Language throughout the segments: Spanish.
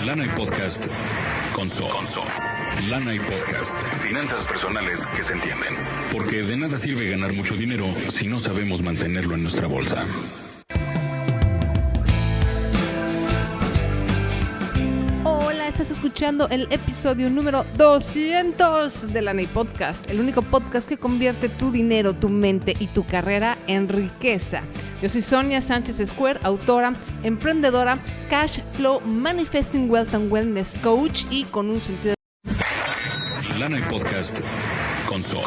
Lana y Podcast con So. Lana y Podcast. Finanzas personales que se entienden. Porque de nada sirve ganar mucho dinero si no sabemos mantenerlo en nuestra bolsa. Estás escuchando el episodio número 200 de Lana y Podcast, el único podcast que convierte tu dinero, tu mente y tu carrera en riqueza. Yo soy Sonia Sánchez Square, autora, emprendedora, cash flow, manifesting wealth and wellness coach y con un sentido de... Lana y Podcast con So.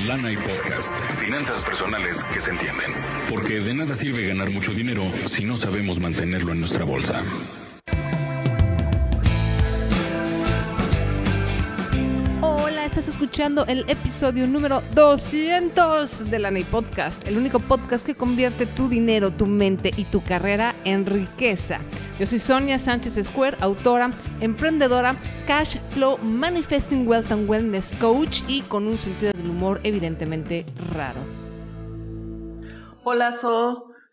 Lana y Podcast. Finanzas personales que se entienden. Porque de nada sirve ganar mucho dinero si no sabemos mantenerlo en nuestra bolsa. Estás escuchando el episodio número 200 de Lana y Podcast, el único podcast que convierte tu dinero, tu mente y tu carrera en riqueza. Yo soy Sonia Sánchez Square, autora, emprendedora, cash flow, manifesting wealth and wellness coach y con un sentido del humor evidentemente raro. Hola,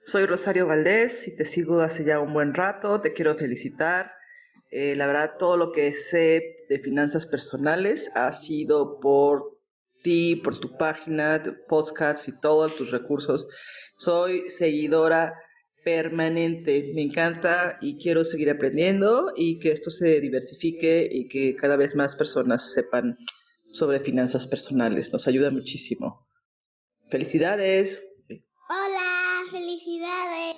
soy Rosario Valdés y te sigo hace ya un buen rato. Te quiero felicitar. La verdad, todo lo que sé de finanzas personales ha sido por ti, por tu página, tu podcast y todos tus recursos. Soy seguidora permanente. Me encanta y quiero seguir aprendiendo y que esto se diversifique y que cada vez más personas sepan sobre finanzas personales. Nos ayuda muchísimo. ¡Felicidades! Hola, felicidades.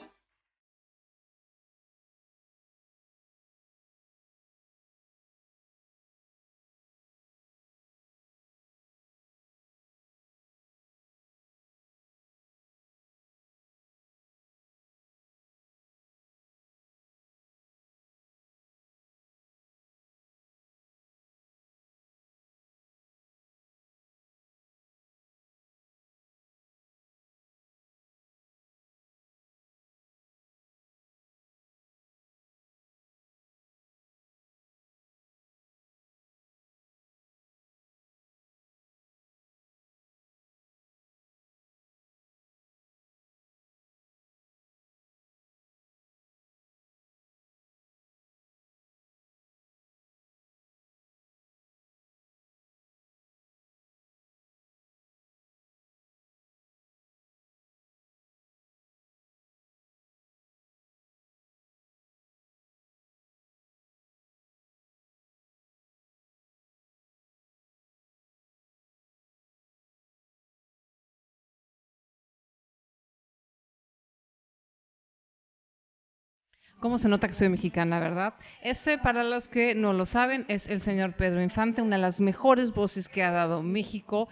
¿Cómo se nota que soy mexicana, verdad? Ese, para los que no lo saben, es el señor Pedro Infante, una de las mejores voces que ha dado México.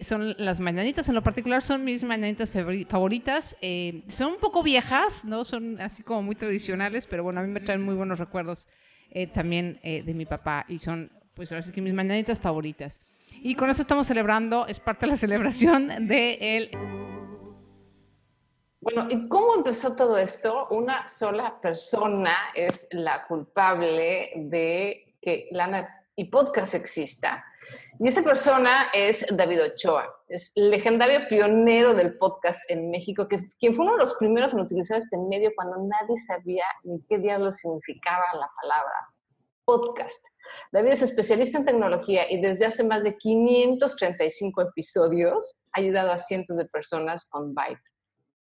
Son las mañanitas, en lo particular son mis mañanitas favoritas. Son un poco viejas, ¿no? Son así como muy tradicionales, pero bueno, a mí me traen muy buenos recuerdos también de mi papá y son, pues ahora sí que mis mañanitas favoritas. Y con eso estamos celebrando, es parte de la celebración de Bueno, ¿y cómo empezó todo esto? Una sola persona es la culpable de que Lana y Podcast exista. Y esa persona es David Ochoa. Es el legendario pionero del podcast en México, quien fue uno de los primeros en utilizar este medio cuando nadie sabía ni qué diablos significaba la palabra podcast. David es especialista en tecnología y desde hace más de 535 episodios ha ayudado a cientos de personas con Byte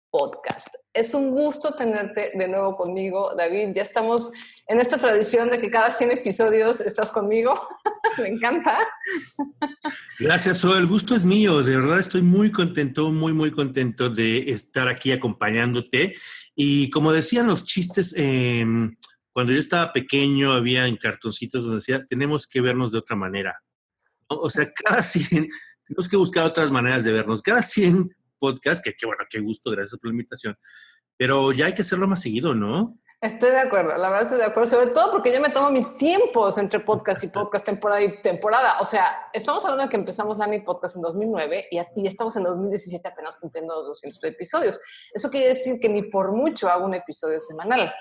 Podcast. Es un gusto tenerte de nuevo conmigo, David. Ya estamos en esta tradición de que cada 100 episodios estás conmigo. Me encanta. Gracias, Zoe. El gusto es mío. De verdad estoy muy contento, muy contento de estar aquí acompañándote. Y como decían los chistes, cuando yo estaba pequeño había en cartoncitos donde decía, tenemos que vernos de otra manera. O sea, cada 100, tenemos que buscar otras maneras de vernos. Cada 100 podcast, que bueno, qué gusto, gracias por la invitación. Pero ya hay que hacerlo más seguido, ¿no? Estoy de acuerdo, la verdad estoy de acuerdo, sobre todo porque yo me tomo mis tiempos entre podcast y podcast, temporada y temporada. O sea, estamos hablando de que empezamos Lana y Podcast en 2009 y estamos en 2017 apenas cumpliendo 200 episodios. Eso quiere decir que ni por mucho hago un episodio semanal.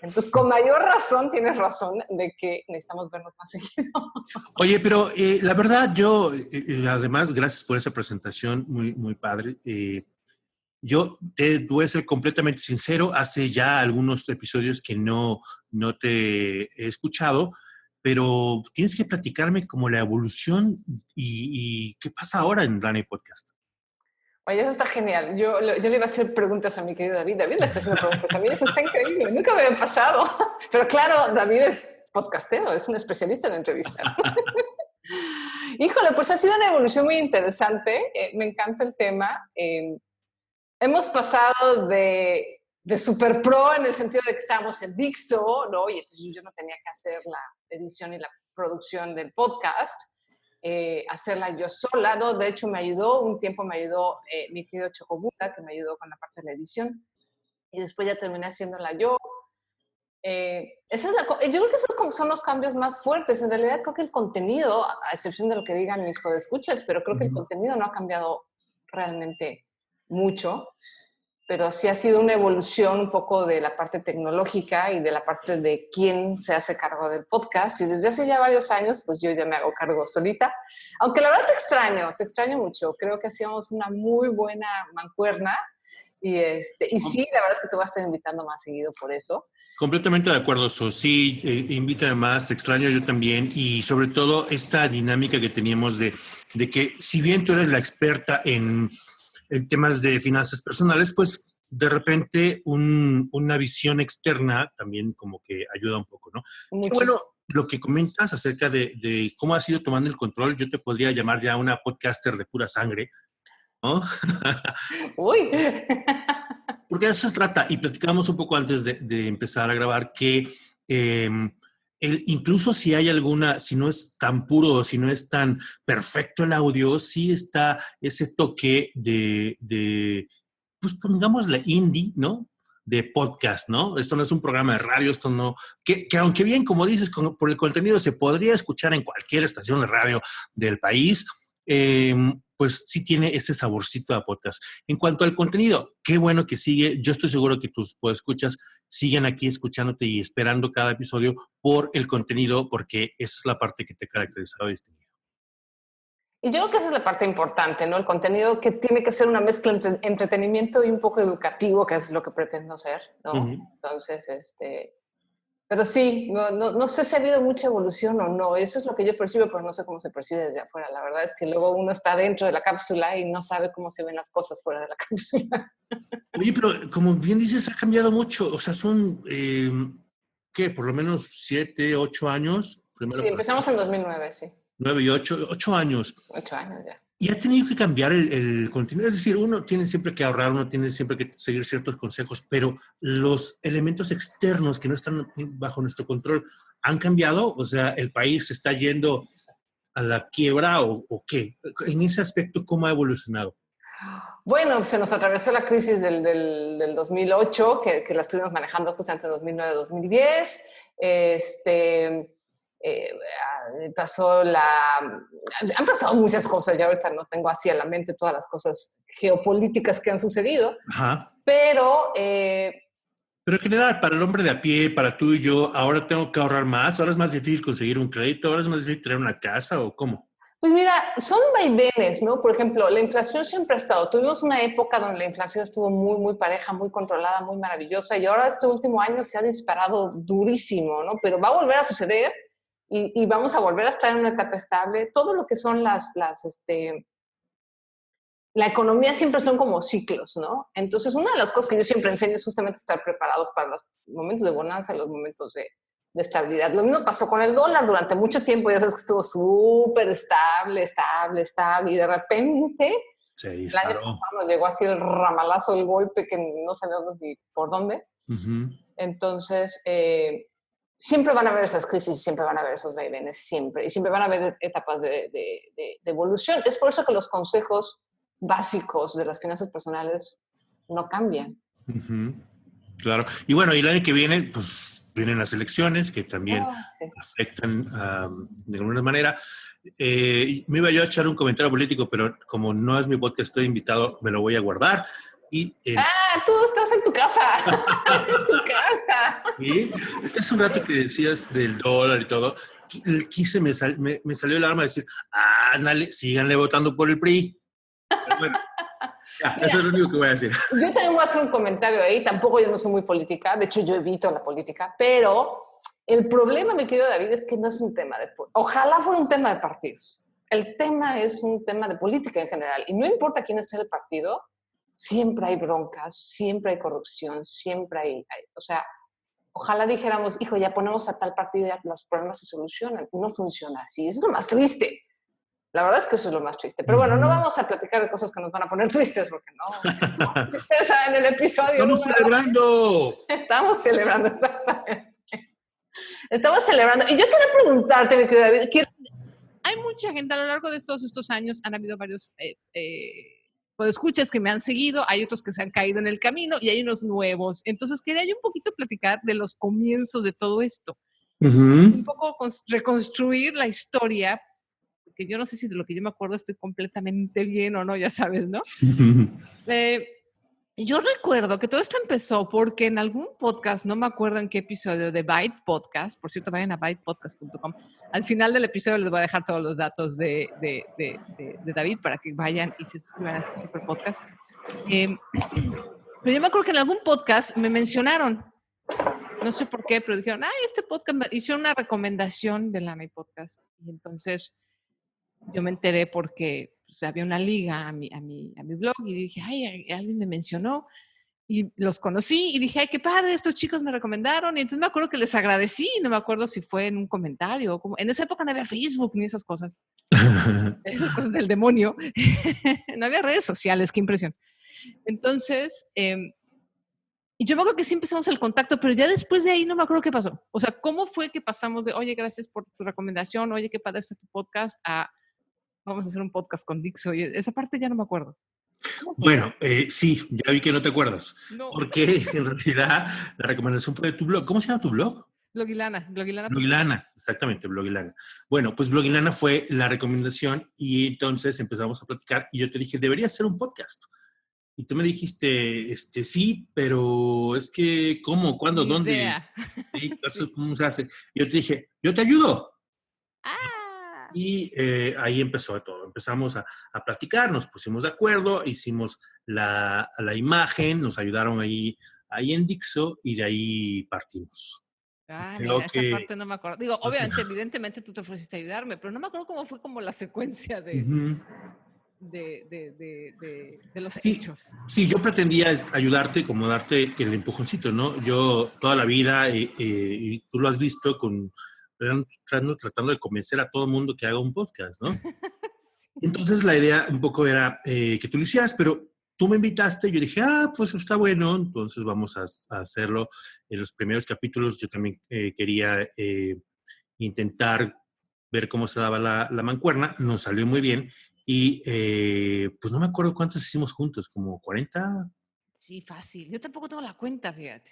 Entonces, con mayor razón, tienes razón de que necesitamos vernos más seguido. Oye, pero la verdad, yo, además, gracias por esa presentación, muy padre. Yo te voy a ser completamente sincero, hace ya algunos episodios que no te he escuchado, pero tienes que platicarme como la evolución y qué pasa ahora en Lana y Podcast. Oye, eso está genial. Yo le iba a hacer preguntas a mi querido David. David le está haciendo preguntas a mí. Eso está increíble. Nunca me había pasado. Pero claro, David es podcastero, es un especialista en entrevistas. Híjole, pues ha sido una evolución muy interesante. Me encanta el tema. Hemos pasado de super pro en el sentido de que estábamos en Dixo, ¿no? Y entonces yo no tenía que hacer la edición y la producción del podcast, hacerla yo sola, ¿no? De hecho, un tiempo me ayudó mi querido Chocobuta, que me ayudó con la parte de la edición, y después ya terminé haciéndola yo. Yo creo que esos son los cambios más fuertes. En realidad creo que el contenido, a excepción de lo que digan mis podescuchas, pero creo que el contenido no ha cambiado realmente mucho, pero sí ha sido una evolución un poco de la parte tecnológica y de la parte de quién se hace cargo del podcast. Y desde hace ya varios años, pues yo ya me hago cargo solita. Aunque la verdad te extraño mucho. Creo que hacíamos una muy buena mancuerna y sí, la verdad es que te voy a estar invitando más seguido por eso. Completamente de acuerdo, So. Sí, invítame más, te extraño yo también. Y sobre todo esta dinámica que teníamos de que si bien tú eres la experta en temas de finanzas personales, pues de repente una visión externa también como que ayuda un poco, ¿no? Muchísimo. Bueno, lo que comentas acerca de cómo has ido tomando el control, yo te podría llamar ya una podcaster de pura sangre, ¿no? Uy. Porque de eso se trata, y platicamos un poco antes de empezar a grabar, que incluso si hay si no es tan puro, si no es tan perfecto el audio, sí está ese toque pues pongámosle indie, ¿no? De podcast, ¿no? Esto no es un programa de radio, esto no, que aunque bien, como dices, por el contenido se podría escuchar en cualquier estación de radio del país, pues sí tiene ese saborcito de podcast. En cuanto al contenido, qué bueno que sigue. Yo estoy seguro que tus podescuchas siguen aquí escuchándote y esperando cada episodio por el contenido, porque esa es la parte que te caracteriza y distingue. Y yo creo que esa es la parte importante, ¿no? El contenido que tiene que ser una mezcla entre entretenimiento y un poco educativo, que es lo que pretendo ser, ¿no? Uh-huh. Entonces, pero sí, no sé si ha habido mucha evolución o no. Eso es lo que yo percibo, pero no sé cómo se percibe desde afuera. La verdad es que luego uno está dentro de la cápsula y no sabe cómo se ven las cosas fuera de la cápsula. Oye, pero como bien dices, ha cambiado mucho. O sea, son, ¿qué? Por lo menos 7, 8 años. Sí, empezamos en 2009, sí. 9 y 8 años. 8 años ya. Y ha tenido que cambiar el contenido. Es decir, uno tiene siempre que ahorrar, uno tiene siempre que seguir ciertos consejos, pero los elementos externos que no están bajo nuestro control han cambiado. O sea, el país se está yendo a la quiebra o qué. En ese aspecto, ¿cómo ha evolucionado? Bueno, se nos atravesó la crisis del 2008, que la estuvimos manejando justamente en 2009-2010. Han pasado muchas cosas, ya ahorita no tengo así a la mente todas las cosas geopolíticas que han sucedido. Ajá. Pero en general, para el hombre de a pie, para tú y yo, ahora tengo que ahorrar más, ahora es más difícil conseguir un crédito, ahora es más difícil tener una casa, ¿o cómo? Pues mira, son vaivenes, ¿no? Por ejemplo, la inflación siempre ha estado. Tuvimos una época donde la inflación estuvo muy, muy pareja, muy controlada, muy maravillosa, y ahora este último año se ha disparado durísimo, ¿no? Pero va a volver a suceder y vamos a volver a estar en una etapa estable. Todo lo que son la economía siempre son como ciclos, ¿no? Entonces, una de las cosas que yo siempre enseño es justamente estar preparados para los momentos de bonanza, los momentos de estabilidad. Lo mismo pasó con el dólar durante mucho tiempo, ya sabes que estuvo súper estable, y de repente el año pasado nos llegó así el ramalazo, el golpe que no sabíamos ni por dónde. Uh-huh. Entonces, siempre van a haber esas crisis, siempre van a haber esos vaivenes, siempre, y siempre van a haber etapas de evolución. Es por eso que los consejos básicos de las finanzas personales no cambian. Uh-huh. Claro. Y bueno, y el año que viene, pues vienen las elecciones que también afectan de alguna manera. Me iba yo a echar un comentario político, pero como no es mi podcast, estoy invitado, me lo voy a guardar. Tú estás en tu casa. Estás en tu casa. ¿Sí? Es que hace un rato que decías del dólar y todo, me salió el arma de decir, ándale, síganle votando por el PRI. Pero bueno, Ya, eso es lo único que voy a decir. Yo también voy a hacer un comentario ahí. Tampoco yo no soy muy política. De hecho, yo evito la política. Pero el problema, mi querido David, es que no es un tema de... Ojalá fuera un tema de partidos. El tema es un tema de política en general. Y no importa quién esté en el partido, siempre hay broncas, siempre hay corrupción, siempre hay... O sea, ojalá dijéramos, hijo, ya ponemos a tal partido y ya los problemas se solucionan. Y no funciona así. Eso es lo más triste. La verdad es que eso es lo más triste. Pero bueno, no vamos a platicar de cosas que nos van a poner tristes, porque no. Tristeza en el episodio. ¡Estamos celebrando! Estamos celebrando, exactamente. Estamos celebrando. Y yo quería preguntarte, mi querido David, hay mucha gente a lo largo de todos estos años, han habido varios podescuchas que me han seguido, hay otros que se han caído en el camino y hay unos nuevos. Entonces quería yo un poquito platicar de los comienzos de todo esto. Un poco reconstruir la historia, porque yo no sé si de lo que yo me acuerdo estoy completamente bien o no, ya sabes, ¿no? Yo recuerdo que todo esto empezó porque en algún podcast, no me acuerdo en qué episodio de Byte Podcast, por cierto, vayan a bytepodcast.com. Al final del episodio les voy a dejar todos los datos de David para que vayan y se suscriban a este super podcast. Pero yo me acuerdo que en algún podcast me mencionaron, no sé por qué, pero dijeron, este podcast, hicieron una recomendación de Lana y Podcast. Y entonces yo me enteré porque había una liga a mi blog y dije, alguien me mencionó y los conocí y dije, qué padre, estos chicos me recomendaron. Y entonces me acuerdo que les agradecí, no me acuerdo si fue en un comentario, como en esa época no había Facebook ni esas cosas del demonio. No había redes sociales, qué impresión. Entonces, y yo me acuerdo que sí empezamos el contacto, pero ya después de ahí no me acuerdo qué pasó. O sea, ¿cómo fue que pasamos de, oye, gracias por tu recomendación, oye, qué padre está tu podcast, a vamos a hacer un podcast con Dixo? Y esa parte ya no me acuerdo. Bueno, sí, ya vi que no te acuerdas. No. Porque en realidad la recomendación fue de tu blog. ¿Cómo se llama tu blog? Blogilana. Blogilana, exactamente, Blogilana. Bueno, pues Blogilana fue la recomendación y entonces empezamos a platicar y yo te dije, deberías hacer un podcast. Y tú me dijiste, sí, pero es que, ¿cómo? ¿Cuándo? ¿Dónde? Idea. ¿Sí? ¿Cómo se hace? Y yo te dije, yo te ayudo. Y ahí empezó todo. Empezamos a platicar, nos pusimos de acuerdo, hicimos la imagen, nos ayudaron ahí en Dixo y de ahí partimos. Mira, esa parte no me acuerdo. Digo, obviamente, evidentemente tú te ofreciste a ayudarme, pero no me acuerdo cómo fue como la secuencia de los hechos. Sí, yo pretendía ayudarte, como darte el empujoncito, ¿no? Yo toda la vida, y tú lo has visto tratando de convencer a todo el mundo que haga un podcast, ¿no? Sí. Entonces la idea un poco era que tú lo hicieras, pero tú me invitaste y yo dije, pues está bueno, entonces vamos a hacerlo. En los primeros capítulos yo también quería intentar ver cómo se daba la mancuerna, nos salió muy bien y pues no me acuerdo cuántos hicimos juntos, como 40. Sí, fácil. Yo tampoco tengo la cuenta, fíjate.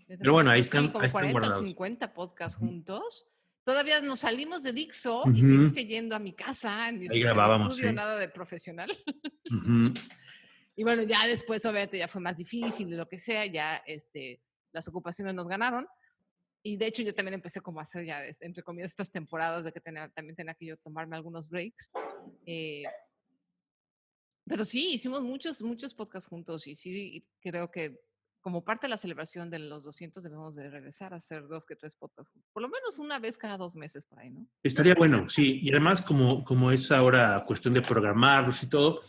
Pero bueno, ahí están, sí, como ahí están 40 guardados. O 50 podcasts juntos. Todavía nos salimos de Dixo y seguiste yendo a mi casa, en mi grabábamos, estudio, sí. Nada de profesional. Y bueno, ya después obviamente ya fue más difícil y lo que sea, ya las ocupaciones nos ganaron. Y de hecho yo también empecé como a hacer ya, entre comillas, estas temporadas de que también tenía que yo tomarme algunos breaks. Pero sí, hicimos muchos podcasts juntos y sí creo que como parte de la celebración de los 200 debemos de regresar a hacer 2 que 3 podcasts juntos. Por lo menos una vez cada 2 meses por ahí, ¿no? Estaría bueno, sí. Y además como es ahora cuestión de programarlos y todo,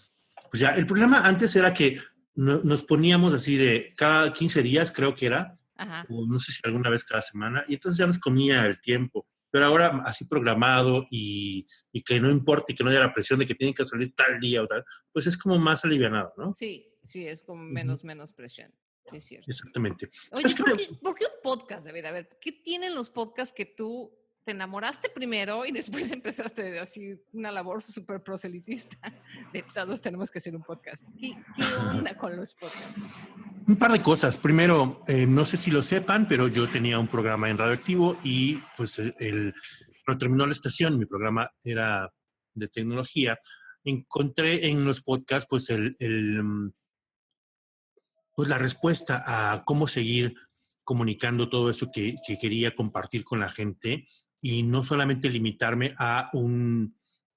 pues ya el problema antes era que nos poníamos así de cada 15 días, creo que era, o no sé si alguna vez cada semana, y entonces ya nos comía el tiempo. Pero ahora así programado y que no importa y que no haya la presión de que tienen que salir tal día o tal, pues es como más alivianado, ¿no? Sí, es como menos presión. Es cierto. Exactamente. Oye, ¿por qué un podcast, David? A ver, ¿qué tienen los podcasts que tú te enamoraste primero y después empezaste así una labor súper proselitista de todos tenemos que hacer un podcast? ¿Qué onda con los podcasts? Un par de cosas. Primero, no sé si lo sepan, pero yo tenía un programa en Radioactivo y pues cuando terminó la estación, mi programa era de tecnología, encontré en los podcasts pues pues la respuesta a cómo seguir comunicando todo eso que quería compartir con la gente y no solamente limitarme a un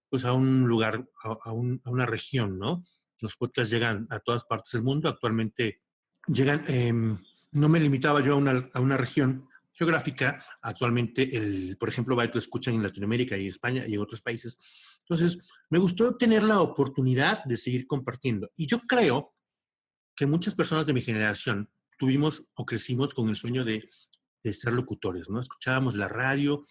lugar, a una región, ¿no? los podcasts llegan a todas partes del mundo. Actualmente llegan, no me limitaba yo a una región geográfica. Actualmente, por ejemplo, Byte lo escuchan en Latinoamérica y España y en otros países. Entonces, me gustó tener la oportunidad de seguir compartiendo. Y yo creo que muchas personas de mi generación tuvimos o crecimos con el sueño de ser locutores, ¿no? Escuchábamos la radio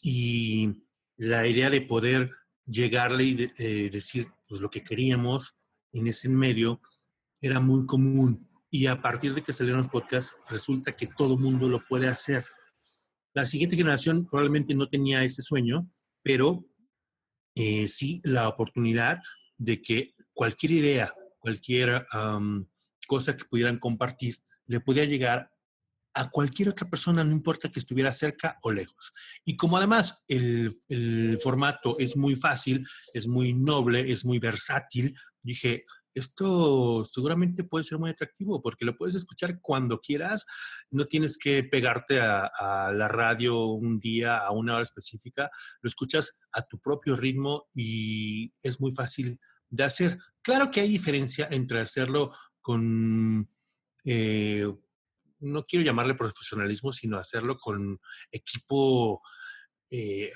y la idea de poder llegarle y decir pues, lo que queríamos en ese medio era muy común. Y a partir de que salieron los podcasts, resulta que todo mundo lo puede hacer. La siguiente generación probablemente no tenía ese sueño, pero sí la oportunidad de que cualquier idea, cualquier cosa que pudieran compartir, le podía llegar a cualquier otra persona, no importa que estuviera cerca o lejos. Y como además el formato es muy fácil, es muy noble, es muy versátil, dije, esto seguramente puede ser muy atractivo porque lo puedes escuchar cuando quieras, no tienes que pegarte a la radio un día, a una hora específica, lo escuchas a tu propio ritmo y es muy fácil de hacer. Claro que hay diferencia entre hacerlo con... no quiero llamarle profesionalismo, sino hacerlo con equipo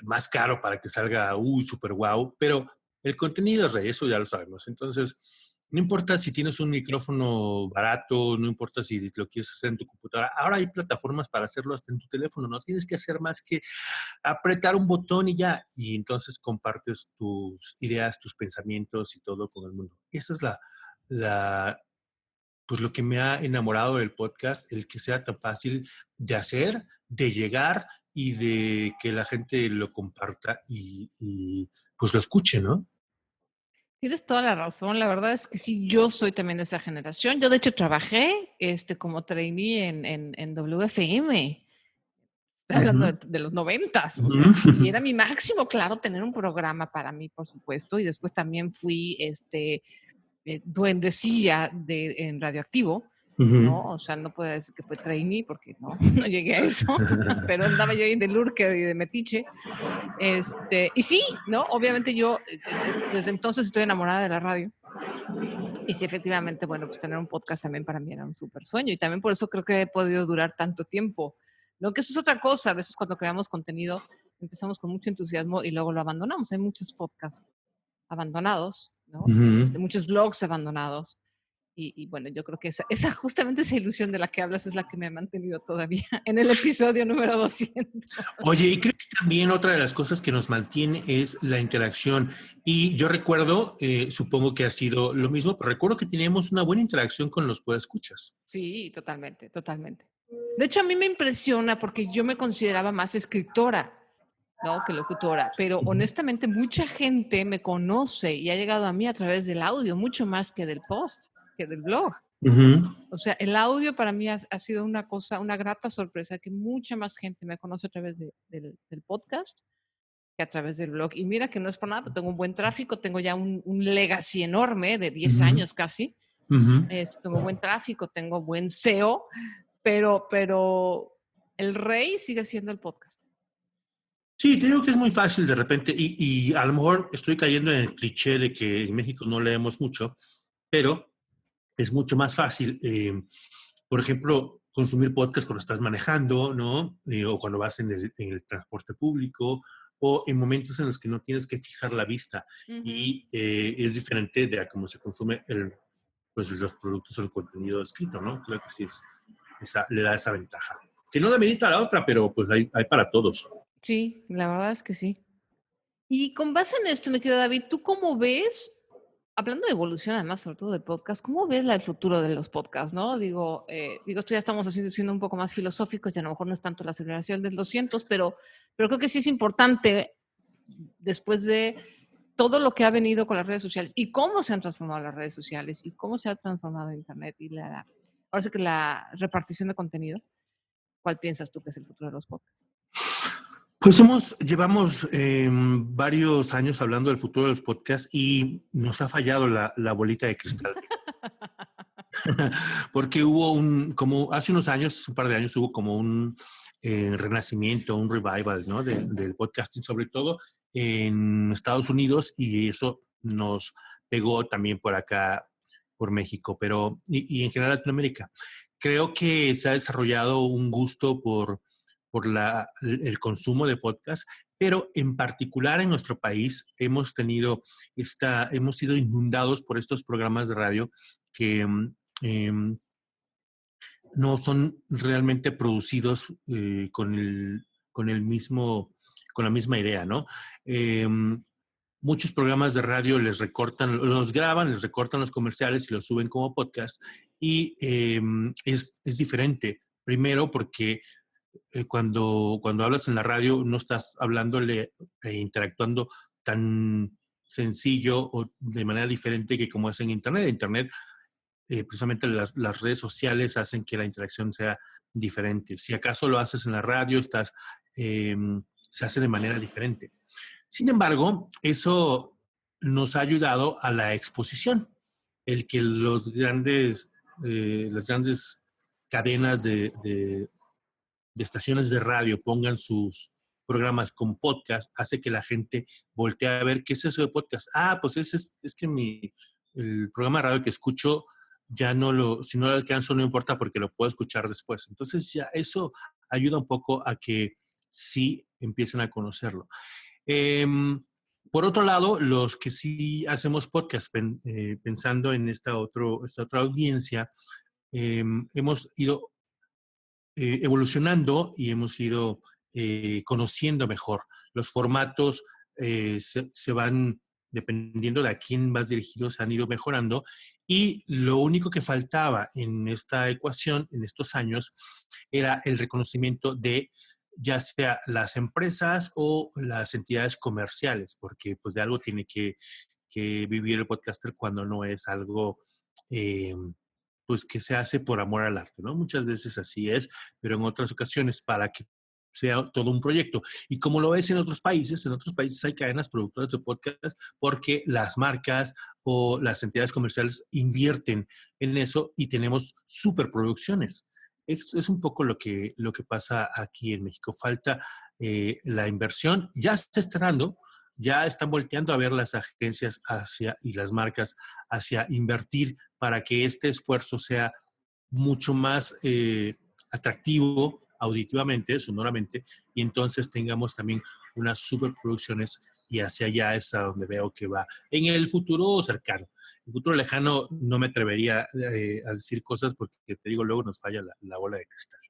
más caro para que salga super wow, pero el contenido es rey, eso ya lo sabemos. Entonces, no importa si tienes un micrófono barato, no importa si lo quieres hacer en tu computadora, ahora hay plataformas para hacerlo hasta en tu teléfono, no tienes que hacer más que apretar un botón y ya, y entonces compartes tus ideas, tus pensamientos y todo con el mundo. Esa es pues lo que me ha enamorado del podcast, el que sea tan fácil de hacer, de llegar y de que la gente lo comparta y pues lo escuche, ¿no? Tienes toda la razón. La verdad es que sí, yo soy también de esa generación. Yo, de hecho, trabajé como trainee en WFM. Estoy hablando de los 90s, o sea, y era mi máximo, claro, tener un programa para mí, por supuesto. Y después también fui duendecilla en Radioactivo, ¿no? O sea, no puedo decir que fue trainee porque no, no llegué a eso, pero andaba yo ahí de lurker y de metiche. Y sí, ¿no? Obviamente yo desde entonces estoy enamorada de la radio. Y sí, efectivamente, bueno, pues tener un podcast también para mí era un súper sueño. Y también por eso creo que he podido durar tanto tiempo. ¿No? Que eso es otra cosa. A veces cuando creamos contenido empezamos con mucho entusiasmo y luego lo abandonamos. Hay muchos podcasts abandonados, ¿no? Muchos blogs abandonados. Y bueno, yo creo que justamente esa ilusión de la que hablas es la que me ha mantenido todavía en el episodio número 200. Oye, y creo que también otra de las cosas que nos mantiene es la interacción. Y yo recuerdo, supongo que ha sido lo mismo, pero recuerdo que teníamos una buena interacción con los podescuchas. Sí, totalmente, totalmente. De hecho, a mí me impresiona porque yo me consideraba más escritora, ¿no? Que locutora, pero honestamente mucha gente me conoce y ha llegado a mí a través del audio, mucho más que del post, que del blog. O sea, el audio para mí ha sido una cosa, una grata sorpresa, que mucha más gente me conoce a través del podcast que a través del blog. Y mira que no es por nada, pero tengo un buen tráfico, tengo ya un legacy enorme de 10 años casi. Tengo buen tráfico, tengo buen SEO, pero el rey sigue siendo el podcast. Sí, te digo que es muy fácil de repente y a lo mejor estoy cayendo en el cliché de que en México no leemos mucho, pero es mucho más fácil, por ejemplo, consumir podcast cuando estás manejando, ¿no? O cuando vas en el transporte público o en momentos en los que no tienes que fijar la vista. Y es diferente de a cómo se consume pues, los productos o el contenido escrito, ¿no? Creo que sí le da esa ventaja. Que no demerita a la otra, pero pues hay para todos. Sí, la verdad es que sí. Y con base en esto, mi querido David, ¿tú cómo ves, hablando de evolución además, sobre todo del podcast, cómo ves el futuro de los podcasts, no? Digo, esto ya estamos siendo un poco más filosóficos y a lo mejor no es tanto la celebración del 200, pero creo que sí es importante, después de todo lo que ha venido con las redes sociales y cómo se han transformado las redes sociales y cómo se ha transformado Internet y ahora sí que la repartición de contenido, ¿cuál piensas tú que es el futuro de los podcasts? Pues llevamos varios años hablando del futuro de los podcasts y nos ha fallado la bolita de cristal. Porque como hace unos años, un par de años, hubo como un renacimiento, un revival, ¿no? del podcasting, sobre todo en Estados Unidos, y eso nos pegó también por acá, por México, pero y en general Latinoamérica. Creo que se ha desarrollado un gusto por el consumo de podcast, pero en particular en nuestro país hemos sido inundados por estos programas de radio que no son realmente producidos con la misma idea, ¿no? Muchos programas de radio los graban, les recortan los comerciales y los suben como podcast. Y es diferente. Primero porque cuando hablas en la radio no estás hablándole e interactuando tan sencillo o de manera diferente que como es en Internet. En Internet, precisamente las redes sociales hacen que la interacción sea diferente. Si acaso lo haces en la radio, se hace de manera diferente. Sin embargo, eso nos ha ayudado a la exposición. El que las grandes cadenas de estaciones de radio pongan sus programas con podcast hace que la gente voltee a ver qué es eso de podcast. Pues es que el programa de radio que escucho si no lo alcanzo no importa porque lo puedo escuchar después. Entonces ya eso ayuda un poco a que sí empiecen a conocerlo. Por otro lado, los que sí hacemos podcast pensando en esta otra audiencia, hemos ido evolucionando y hemos ido conociendo mejor. Los formatos se van, dependiendo de a quién vas dirigido, se han ido mejorando. Y lo único que faltaba en esta ecuación, en estos años, era el reconocimiento de ya sea las empresas o las entidades comerciales, porque pues de algo tiene que vivir el podcaster cuando no es algo pues que se hace por amor al arte, ¿no? Muchas veces así es, pero en otras ocasiones para que sea todo un proyecto. Y como lo es en otros países hay cadenas productoras de podcast porque las marcas o las entidades comerciales invierten en eso y tenemos superproducciones. Es un poco lo que pasa aquí en México. Falta la inversión. Ya se está dando, ya están volteando a ver las agencias y las marcas hacia invertir para que este esfuerzo sea mucho más atractivo auditivamente, sonoramente, y entonces tengamos también unas superproducciones y hacia allá es a donde veo que va. En el futuro cercano. En el futuro lejano no me atrevería a decir cosas porque te digo, luego nos falla la bola de cristal.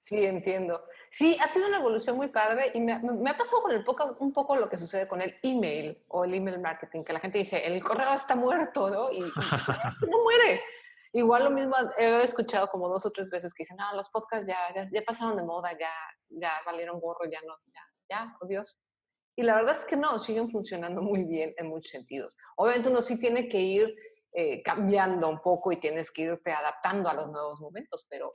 Sí, entiendo. Sí, ha sido una evolución muy padre y me ha pasado con el podcast un poco lo que sucede con el email o el email marketing, que la gente dice, el correo está muerto, ¿no? Y no muere. Igual lo mismo he escuchado como 2 o 3 veces que dicen, los podcasts ya pasaron de moda, ya valieron gorro, oh Dios. Y la verdad es que no, siguen funcionando muy bien en muchos sentidos. Obviamente uno sí tiene que ir cambiando un poco y tienes que irte adaptando a los nuevos momentos, pero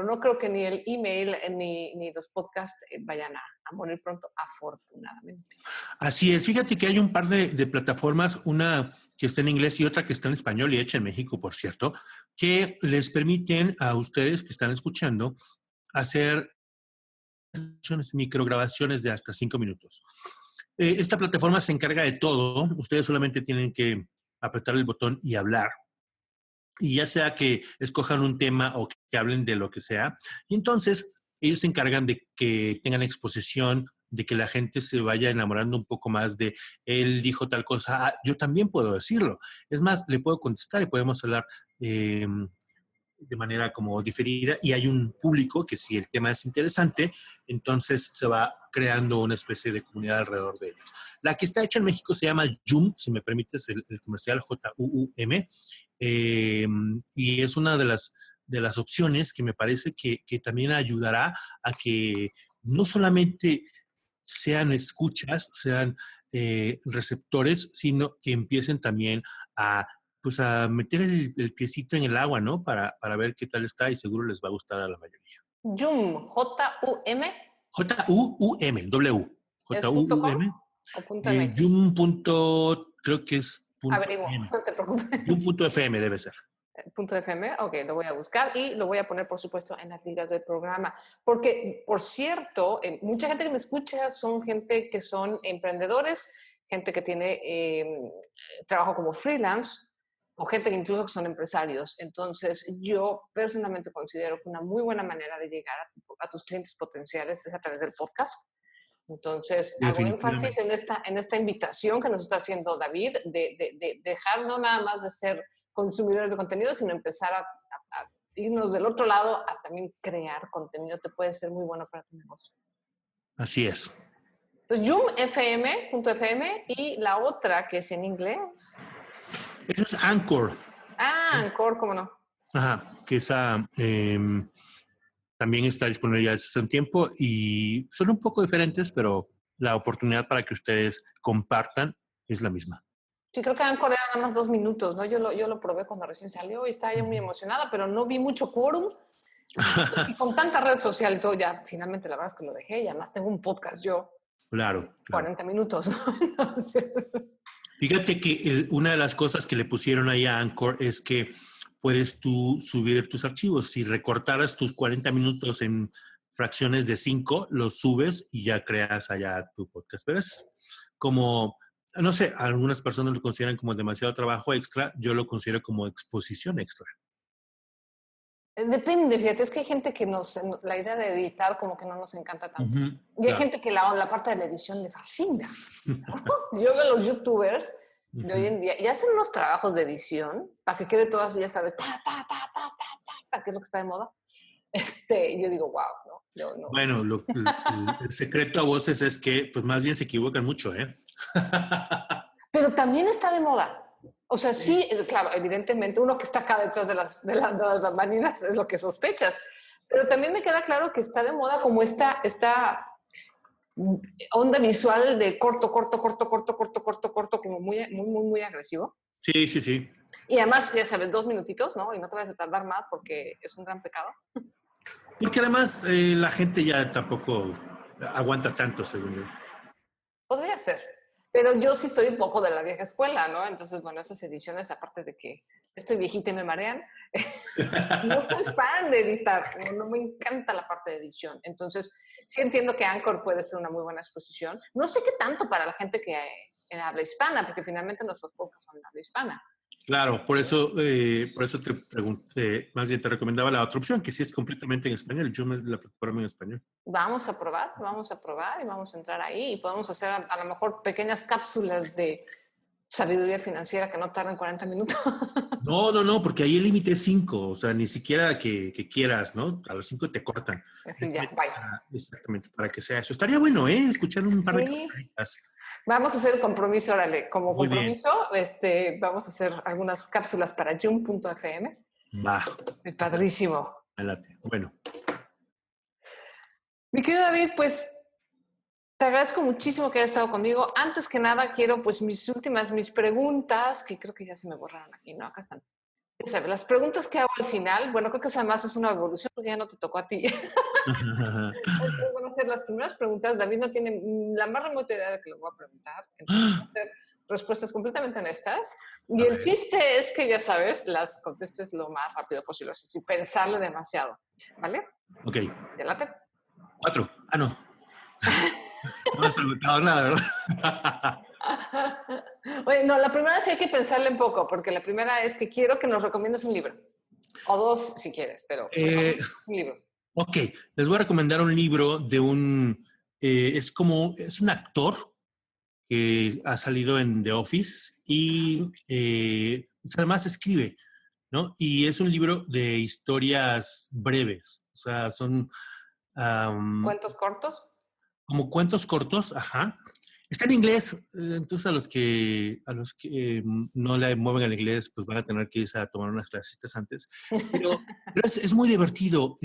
no creo que ni el email ni los podcasts vayan a morir pronto, afortunadamente. Así es. Fíjate que hay un par de plataformas, una que está en inglés y otra que está en español y hecha en México, por cierto, que les permiten a ustedes que están escuchando hacer micrograbaciones de hasta 5 minutos. Esta plataforma se encarga de todo. Ustedes solamente tienen que apretar el botón y hablar. Y ya sea que escojan un tema o que hablen de lo que sea. Y entonces ellos se encargan de que tengan exposición, de que la gente se vaya enamorando un poco más de él dijo tal cosa. Yo también puedo decirlo. Es más, le puedo contestar y podemos hablar de manera como diferida. Y hay un público que si el tema es interesante, entonces se va creando una especie de comunidad alrededor de ellos. La que está hecha en México se llama Joom, si me permites el comercial, J-U-U-M. Y es una de las opciones que me parece que también ayudará a que no solamente sean escuchas, sean receptores, sino que empiecen también a meter el piecito en el agua, ¿no? Para ver qué tal está y seguro les va a gustar a la mayoría. Joom, J-U-M. J-U-U-M, W. J-U-U-M. Joom. Creo que es Averiguo, no te preocupes. Joom.fm debe ser. .fm, ok, lo voy a buscar y lo voy a poner, por supuesto, en las ligas del programa. Porque, por cierto, mucha gente que me escucha son gente que son emprendedores gente que tiene trabajo como freelance o gente que incluso son empresarios. Entonces, yo personalmente considero que una muy buena manera de llegar a tus clientes potenciales es a través del podcast. Entonces, hago énfasis en esta invitación que nos está haciendo David de dejar no nada más de ser consumidores de contenido, sino empezar a irnos del otro lado a también crear contenido. Te puede ser muy bueno para tu negocio. Así es. Entonces, Joom.fm y la otra que es en inglés. Eso es Anchor. Ah, Anchor, ¿cómo no? Ajá, que esa también está disponible ya hace un tiempo y son un poco diferentes, pero la oportunidad para que ustedes compartan es la misma. Sí, creo que Anchor era nada más 2 minutos, ¿no? Yo lo probé cuando recién salió y estaba ya muy emocionada, pero no vi mucho quórum. Y con tanta red social y todo, ya finalmente la verdad es que lo dejé y además tengo un podcast yo. Claro. 40 minutos. Entonces... Fíjate que una de las cosas que le pusieron ahí a Anchor es que puedes tú subir tus archivos. Si recortaras tus 40 minutos en fracciones de 5, los subes y ya creas allá tu podcast. Pero es como, no sé, algunas personas lo consideran como demasiado trabajo extra. Yo lo considero como exposición extra. Depende, fíjate, es que hay gente que la idea de editar como que no nos encanta tanto. Y hay gente que la parte de la edición le fascina, ¿no? Yo veo a los youtubers de hoy en día y hacen unos trabajos de edición para que quede todo así, ya sabes, que es lo que está de moda. Y yo digo, wow, ¿no? Bueno, el secreto a voces es que pues más bien se equivocan mucho, ¿eh? Pero también está de moda. O sea, sí, claro, evidentemente uno que está acá detrás de las bambalinas es lo que sospechas. Pero también me queda claro que está de moda como esta onda visual de corto, como muy agresivo. Sí. Y además, ya sabes, 2 minutitos, ¿no? Y no te vayas a tardar más porque es un gran pecado. Porque además la gente ya tampoco aguanta tanto, según yo. Podría ser. Pero yo sí soy un poco de la vieja escuela, ¿no? Entonces, bueno, esas ediciones, aparte de que estoy viejita y me marean, no soy fan de editar, no me encanta la parte de edición. Entonces, sí entiendo que Anchor puede ser una muy buena exposición. No sé qué tanto para la gente que habla hispana, porque finalmente nuestros podcasts son en habla hispana. Claro, por eso te pregunté, más bien te recomendaba la otra opción, que sí es completamente en español. Yo la plataforma en español. Vamos a probar y vamos a entrar ahí y podemos hacer a lo mejor pequeñas cápsulas de sabiduría financiera que no tarden 40 minutos. No, porque ahí el límite es 5, o sea, ni siquiera que quieras, ¿no? A los 5 te cortan. Así ya, bye. Exactamente, para que sea eso. Estaría bueno, ¿eh? Escuchar un par de cosas. Vamos a hacer el compromiso, órale. Como Muy compromiso, vamos a hacer algunas cápsulas para Joom.fm. Va. Padrísimo. Adelante. Bueno. Mi querido David, pues te agradezco muchísimo que hayas estado conmigo. Antes que nada, quiero pues mis preguntas, que creo que ya se me borraron aquí, ¿no? Acá están. Ya sabes, las preguntas que hago al final, bueno, creo que eso además es una evolución porque ya no te tocó a ti. Entonces van a ser las primeras preguntas. David no tiene la más remota idea de que lo voy a preguntar. Entonces van a ser respuestas completamente honestas. Y el chiste es que, ya sabes, las contestes lo más rápido posible, sin pensarle demasiado. ¿Vale? Ok. ¿Te late? 4. Ah, no. No me has preguntado nada, ¿verdad? Oye, no, la primera sí hay que pensarle un poco, porque la primera es que quiero que nos recomiendes un libro. O 2 si quieres, pero un libro. Ok, les voy a recomendar un libro de es un actor que ha salido en The Office y además escribe, ¿no? Y es un libro de historias breves, o sea, son... ¿Cuentos cortos? Como cuentos cortos, ajá. Está en inglés, entonces a los que no le mueven al inglés, pues van a tener que irse a tomar unas clasitas antes. Pero es muy divertido.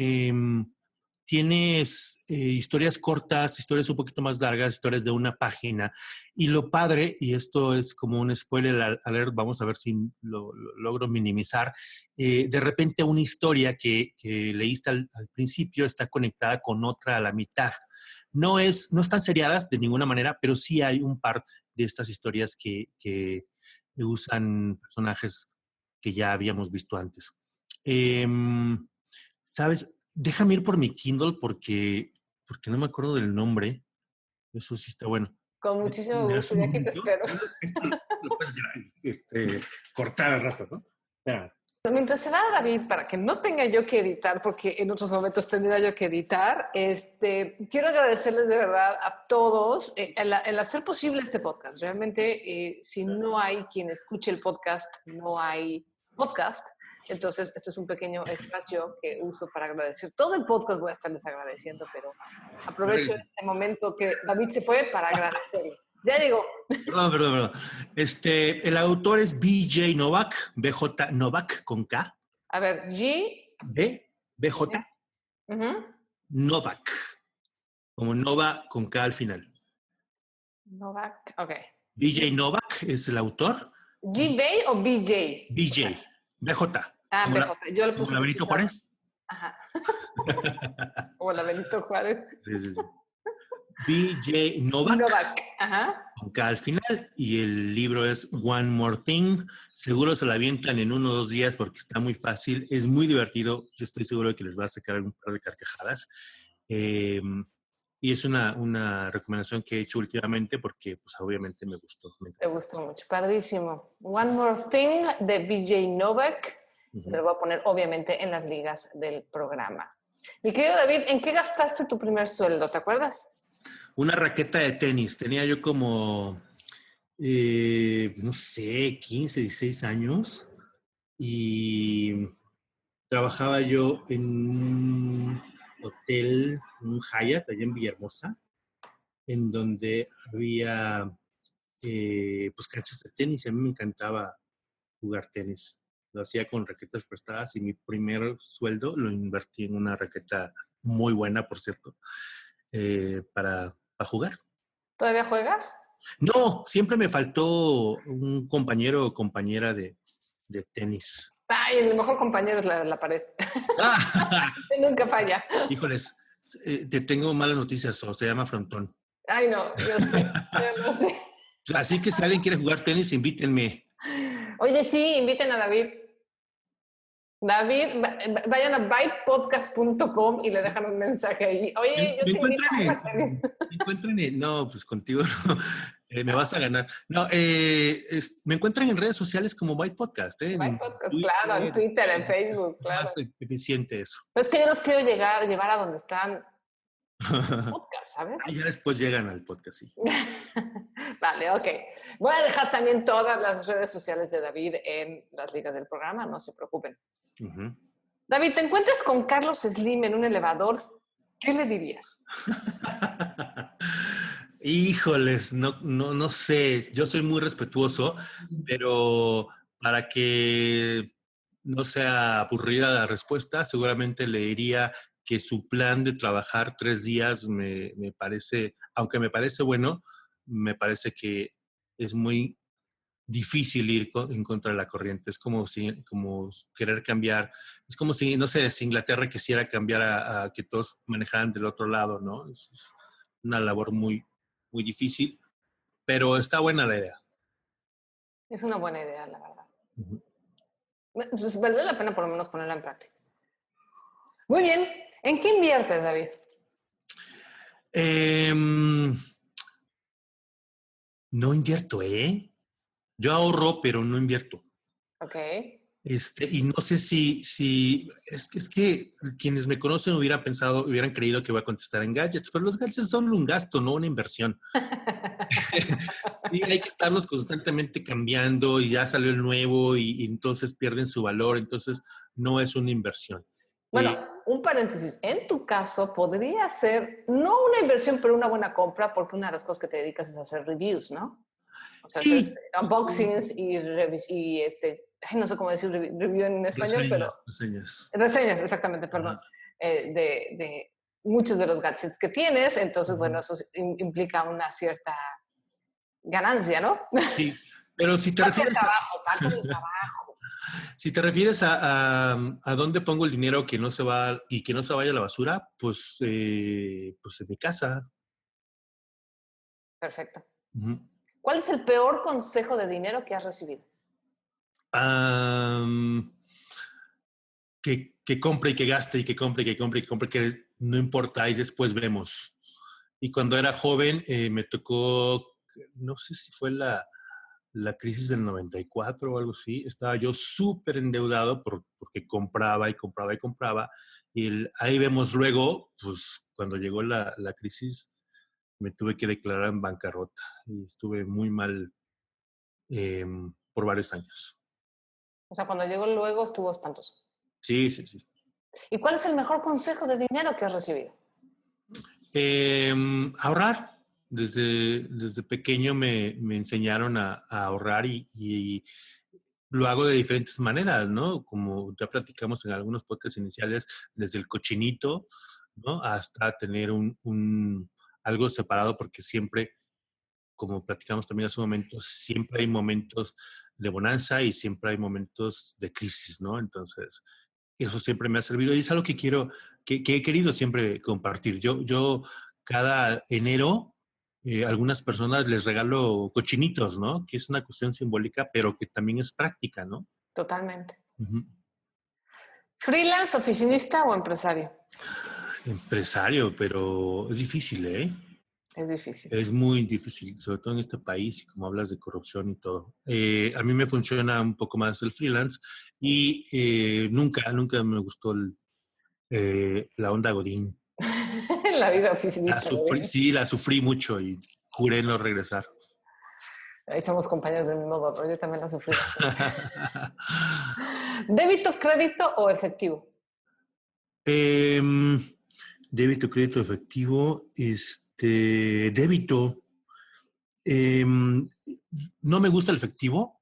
Tienes historias cortas, historias un poquito más largas, historias de una página. Y lo padre, y esto es como un spoiler alert, vamos a ver si lo logro minimizar, de repente una historia que leíste al principio está conectada con otra a la mitad. No están seriadas de ninguna manera, pero sí hay un par de estas historias que usan personajes que ya habíamos visto antes. ¿Sabes? Déjame ir por mi Kindle porque no me acuerdo del nombre. Eso sí está bueno. Con muchísimo ¿Me das gusto, un y aquí te momento? espero. Esto lo puedes cortar al rato, ¿no? Espera. Mientras se va David, para que no tenga yo que editar, porque en otros momentos tendría yo que editar, quiero agradecerles de verdad a todos el hacer posible este podcast. Realmente, si no hay quien escuche el podcast, no hay podcast. Entonces, esto es un pequeño espacio que uso para agradecer. Todo el podcast voy a estarles agradeciendo, pero aprovecho este momento que David se fue para agradecerles. Ya llegó. Perdón. El autor es BJ Novak, BJ Novak con K. A ver, BJ Novak. Como Nova con K al final. Novak, ok. BJ Novak es el autor. ¿G-Bay o BJ? BJ. BJ. Ah, BJ. Yo le puse. ¿Como la Benito Juárez? Ajá. Como la Benito Juárez. Sí. BJ Novak. Ajá. Con K al final. Y el libro es One More Thing. Seguro se la avientan en 1 o 2 días porque está muy fácil. Es muy divertido. Yo estoy seguro de que les va a sacar un par de carcajadas. Y es una recomendación que he hecho últimamente porque, pues, obviamente me gustó. Te gustó mucho. Padrísimo. One More Thing de BJ Novak. Lo voy a poner, obviamente, en las ligas del programa. Mi querido David, ¿en qué gastaste tu primer sueldo? ¿Te acuerdas? Una raqueta de tenis. Tenía yo como, no sé, 15, 16 años. Y trabajaba yo en un hotel, un Hyatt, allá en Villahermosa, en donde había pues canchas de tenis. Y a mí me encantaba jugar tenis. Lo hacía con raquetas prestadas y mi primer sueldo lo invertí en una raqueta muy buena, por cierto, para jugar. ¿Todavía juegas? No, siempre me faltó un compañero o compañera de tenis. Ay, el mejor compañero es la pared. Nunca falla. Híjoles, te tengo malas noticias, o se llama frontón. Ay, no, yo no sé. Así que si alguien quiere jugar tenis, invítenme. Oye, sí, inviten a David. David, vayan a bytepodcast.com y le dejan un mensaje ahí. Oye, yo te invito a jugar tenis. No, pues contigo no. Me vas a ganar. No, me encuentran en redes sociales como Byte Podcast. Byte Podcast, claro, en Twitter, en Facebook, claro. Es más eficiente eso. Pero es que yo los quiero llevar a donde están los podcasts, ¿sabes? Ya después llegan al podcast, sí. Vale, ok. Voy a dejar también todas las redes sociales de David en las ligas del programa, no se preocupen. David, ¿te encuentras con Carlos Slim en un elevador? ¿Qué le dirías? Híjoles, no sé. Yo soy muy respetuoso, pero para que no sea aburrida la respuesta, seguramente le diría que su plan de trabajar 3 días me parece, aunque me parece bueno, me parece que es muy difícil ir en contra de la corriente. Es como querer cambiar. Es como si, no sé, si Inglaterra quisiera cambiar a que todos manejaran del otro lado, ¿no? Es una labor muy, muy difícil, pero está buena la idea. Es una buena idea, la verdad. Pues vale la pena por lo menos ponerla en práctica. Muy bien. ¿En qué inviertes, David? No invierto, ¿eh? Yo ahorro, pero no invierto. Ok. Y no sé si es que quienes me conocen hubieran creído que voy a contestar en gadgets, pero los gadgets son un gasto, no una inversión. Y hay que estarlos constantemente cambiando y ya salió el nuevo y entonces pierden su valor, entonces no es una inversión. Bueno, un paréntesis. En tu caso, podría ser no una inversión, pero una buena compra, porque una de las cosas que te dedicas es hacer reviews, ¿no? O sea, sí. haces unboxings y no sé cómo decir review en español, pero... Reseñas, exactamente, perdón. De muchos de los gadgets que tienes, entonces, bueno, eso implica una cierta ganancia, ¿no? Sí, pero si te refieres parte del trabajo. Si te refieres a dónde pongo el dinero que no se va y que no se vaya a la basura, pues en mi casa. Perfecto. ¿Cuál es el peor consejo de dinero que has recibido? Que compre y que gaste y que compre y que compre y que compre, que no importa y después vemos. Y cuando era joven me tocó no sé si fue la crisis del 94 o algo así, estaba yo súper endeudado porque compraba y compraba y compraba. Y ahí vemos luego, pues cuando llegó la crisis, me tuve que declarar en bancarrota y estuve muy mal por varios años. O sea, cuando llegó luego estuvo espantoso. Sí, sí, sí. ¿Y cuál es el mejor consejo de dinero que has recibido? Ahorrar. Desde pequeño me enseñaron a ahorrar y lo hago de diferentes maneras, ¿no? Como ya platicamos en algunos podcasts iniciales, desde el cochinito, ¿no? Hasta tener algo separado, porque siempre, como platicamos también hace un momento, siempre hay momentos de bonanza y siempre hay momentos de crisis, ¿no? Entonces, eso siempre me ha servido y es algo que he querido siempre compartir. Yo cada enero, algunas personas les regalo cochinitos, ¿no? Que es una cuestión simbólica, pero que también es práctica, ¿no? Totalmente. Ujú. ¿Freelance, oficinista o empresario? Empresario, pero es difícil, ¿eh? Es difícil. Es muy difícil, sobre todo en este país y como hablas de corrupción y todo. A mí me funciona un poco más el freelance y nunca me gustó la onda Godín. La vida oficinista. Sí, la sufrí mucho y juré no regresar. Ahí somos compañeros del mismo dolor. Yo también la sufrí. ¿Débito, crédito o efectivo? Débito, crédito, efectivo. Débito. No me gusta el efectivo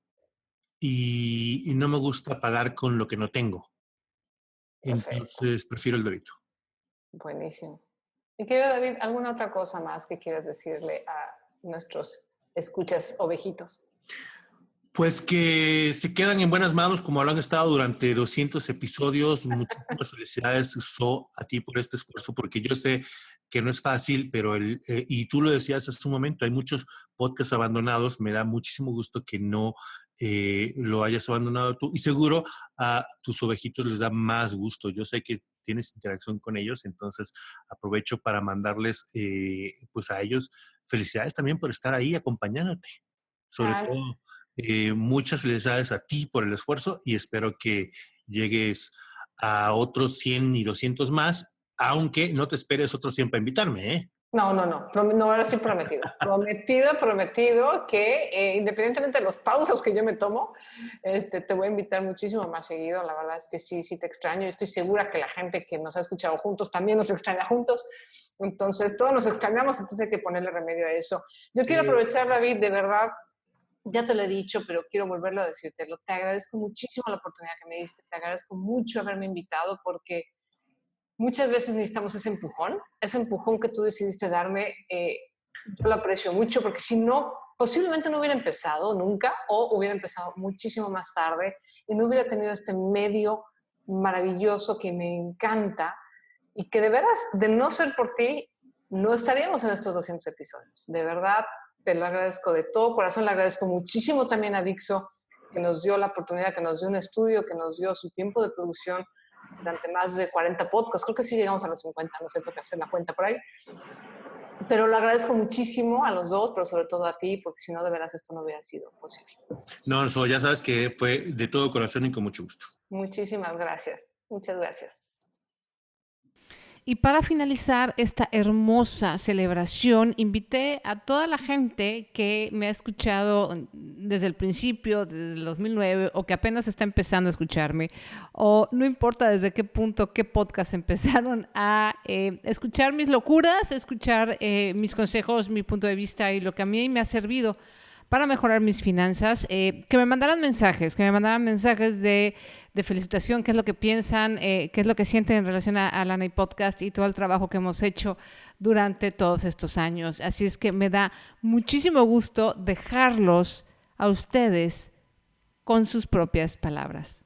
y no me gusta pagar con lo que no tengo. Perfecto. Entonces prefiero el débito. Buenísimo. Y quiero, David, ¿alguna otra cosa más que quieras decirle a nuestros escuchas ovejitos? Pues que se quedan en buenas manos como lo han estado durante 200 episodios. Muchísimas felicidades, So, a ti por este esfuerzo, porque yo sé que no es fácil, pero y tú lo decías hace un momento, hay muchos podcasts abandonados. Me da muchísimo gusto que no lo hayas abandonado tú y seguro a tus ovejitos les da más gusto. Yo sé que tienes interacción con ellos, entonces aprovecho para mandarles pues a ellos felicidades también por estar ahí acompañándote. Sobre todo muchas felicidades a ti por el esfuerzo y espero que llegues a otros 100 y 200 más, aunque no te esperes otros 100 para invitarme, ¿eh? No, ahora sí prometido. Prometido que independientemente de las pausas que yo me tomo, te voy a invitar muchísimo más seguido. La verdad es que sí te extraño y estoy segura que la gente que nos ha escuchado juntos también nos extraña juntos. Entonces, todos nos extrañamos, entonces hay que ponerle remedio a eso. Yo quiero aprovechar, David, de verdad, ya te lo he dicho, pero quiero volverlo a decírtelo. Te agradezco muchísimo la oportunidad que me diste, te agradezco mucho haberme invitado porque muchas veces necesitamos ese empujón que tú decidiste darme, yo lo aprecio mucho porque si no, posiblemente no hubiera empezado nunca o hubiera empezado muchísimo más tarde y no hubiera tenido este medio maravilloso que me encanta y que de veras, de no ser por ti, no estaríamos en estos 200 episodios. De verdad, te lo agradezco de todo corazón, le agradezco muchísimo también a Dixo que nos dio la oportunidad, que nos dio un estudio, que nos dio su tiempo de producción durante más de 40 podcasts. Creo que sí llegamos a los 50, no sé, tengo que hacer la cuenta por ahí. Pero lo agradezco muchísimo a los dos, pero sobre todo a ti, porque si no, de veras, esto no hubiera sido posible. No, ya sabes que fue de todo corazón y con mucho gusto. Muchísimas gracias. Muchas gracias. Y para finalizar esta hermosa celebración, invité a toda la gente que me ha escuchado desde el principio, desde el 2009, o que apenas está empezando a escucharme, o no importa desde qué punto, qué podcast empezaron a escuchar mis locuras, escuchar mis consejos, mi punto de vista y lo que a mí me ha servido para mejorar mis finanzas, que me mandaran mensajes de felicitación, qué es lo que piensan, qué es lo que sienten en relación a Lana y Podcast y todo el trabajo que hemos hecho durante todos estos años. Así es que me da muchísimo gusto dejarlos a ustedes con sus propias palabras.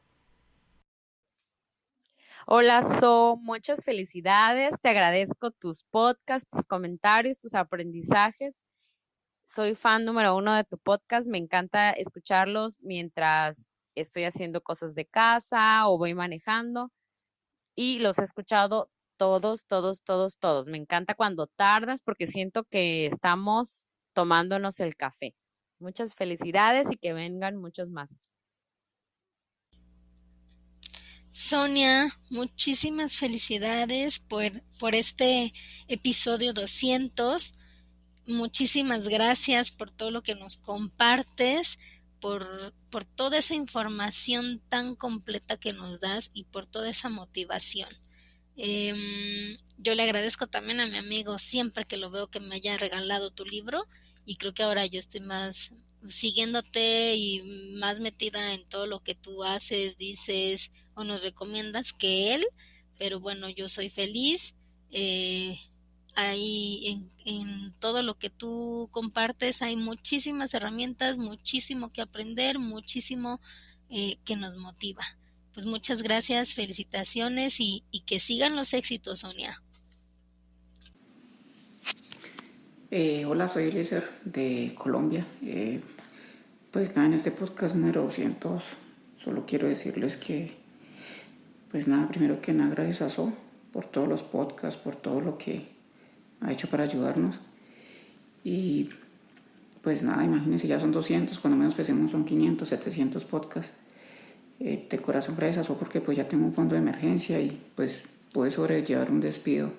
Hola, So, muchas felicidades. Te agradezco tus podcasts, tus comentarios, tus aprendizajes. Soy fan número 1 de tu podcast. Me encanta escucharlos mientras estoy haciendo cosas de casa o voy manejando. Y los he escuchado todos. Me encanta cuando tardas porque siento que estamos tomándonos el café. Muchas felicidades y que vengan muchos más. Sonia, muchísimas felicidades por este episodio 200. Muchísimas gracias por todo lo que nos compartes, por toda esa información tan completa que nos das y por toda esa motivación. Yo le agradezco también a mi amigo siempre que lo veo que me haya regalado tu libro, y creo que ahora yo estoy más siguiéndote y más metida en todo lo que tú haces, dices o nos recomiendas que él, pero bueno, yo soy feliz ahí en todo lo que tú compartes. Hay muchísimas herramientas, muchísimo que aprender, muchísimo que nos motiva. Pues muchas gracias, felicitaciones y que sigan los éxitos, Sonia. Hola, soy Eliezer de Colombia. Pues nada, en este podcast número 200 solo quiero decirles que, pues nada, primero que nada, gracias a So por todos los podcasts, por todo lo que ha hecho para ayudarnos. Y pues nada, imagínense, ya son 200, cuando menos pensemos son 500, 700 podcasts. De corazón gracias a So porque pues ya tengo un fondo de emergencia y pues pude sobrellevar un despido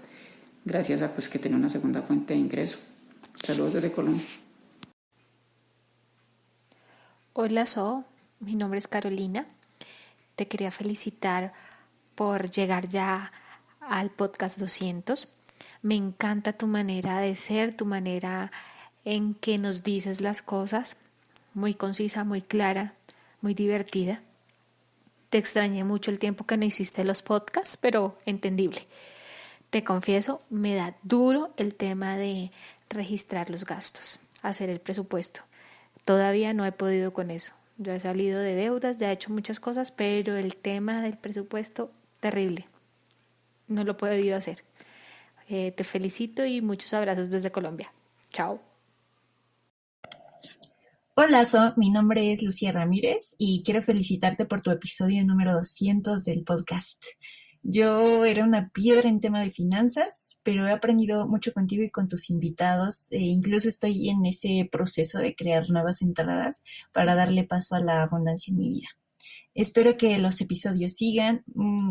gracias a pues que tenía una segunda fuente de ingreso. Saludos desde Colombia. Hola So, mi nombre es Carolina. Te quería felicitar por llegar ya al podcast 200. Me encanta tu manera de ser, tu manera en que nos dices las cosas, muy concisa, muy clara, muy divertida. Te extrañé mucho el tiempo que no hiciste los podcasts, pero entendible. Te confieso, me da duro el tema de registrar los gastos, hacer el presupuesto. Todavía no he podido con eso. Yo he salido de deudas, ya he hecho muchas cosas, pero el tema del presupuesto, terrible. No lo he podido hacer. Te felicito y muchos abrazos desde Colombia. Chao. Hola, So, mi nombre es Lucía Ramírez y quiero felicitarte por tu episodio número 200 del podcast. Yo era una piedra en tema de finanzas, pero he aprendido mucho contigo y con tus invitados. Incluso estoy en ese proceso de crear nuevas entradas para darle paso a la abundancia en mi vida. Espero que los episodios sigan.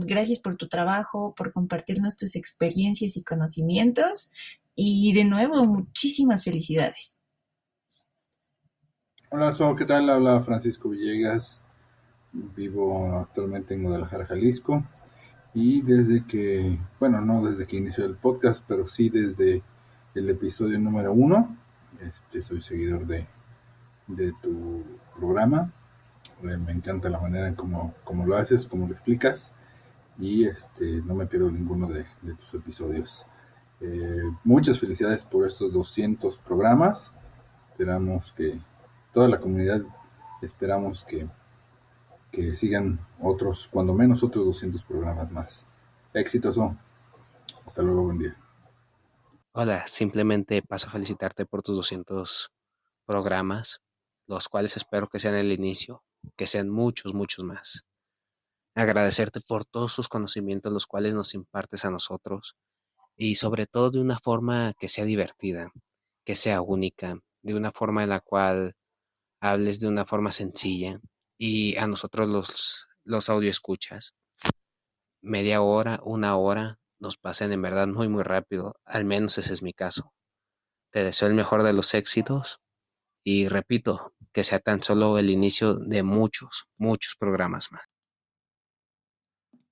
Gracias por tu trabajo, por compartirnos tus experiencias y conocimientos. Y de nuevo, muchísimas felicidades. Hola, So, ¿qué tal? Habla Francisco Villegas. Vivo actualmente en Guadalajara, Jalisco. Y desde que, bueno, no desde que inició el podcast, pero sí desde el episodio número 1, soy seguidor de tu programa. Me encanta la manera en cómo lo haces, cómo lo explicas, y no me pierdo ninguno de tus episodios. Muchas felicidades por estos 200 programas. Esperamos que toda la comunidad, esperamos que sigan otros, cuando menos otros 200 programas más. Éxitos. Hasta luego, buen día. Hola, simplemente paso a felicitarte por tus 200 programas, los cuales espero que sean el inicio, que sean muchos, muchos más. Agradecerte por todos tus conocimientos, los cuales nos impartes a nosotros, y sobre todo de una forma que sea divertida, que sea única, de una forma en la cual hables de una forma sencilla, y a nosotros los audio escuchas, media hora, una hora, nos pasan en verdad muy muy rápido, al menos ese es mi caso. Te deseo el mejor de los éxitos y repito, que sea tan solo el inicio de muchos, muchos programas más.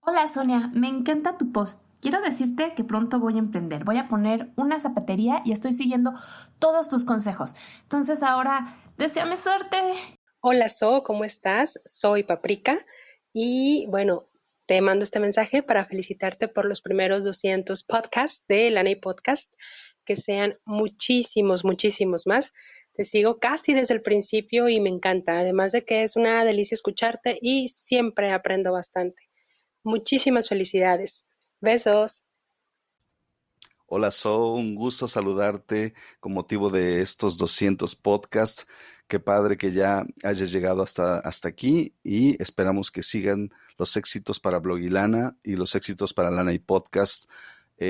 Hola Sonia, me encanta tu post. Quiero decirte que pronto voy a emprender. Voy a poner una zapatería y estoy siguiendo todos tus consejos. Entonces ahora, deséame suerte. Hola So, ¿cómo estás? Soy Paprika y bueno, te mando este mensaje para felicitarte por los primeros 200 podcasts de Lana Podcast, que sean muchísimos, muchísimos más. Te sigo casi desde el principio y me encanta, además de que es una delicia escucharte y siempre aprendo bastante. Muchísimas felicidades. Besos. Hola So, un gusto saludarte con motivo de estos 200 podcasts. Qué padre que ya hayas llegado hasta aquí y esperamos que sigan los éxitos para Blogilana y los éxitos para Lana y Podcast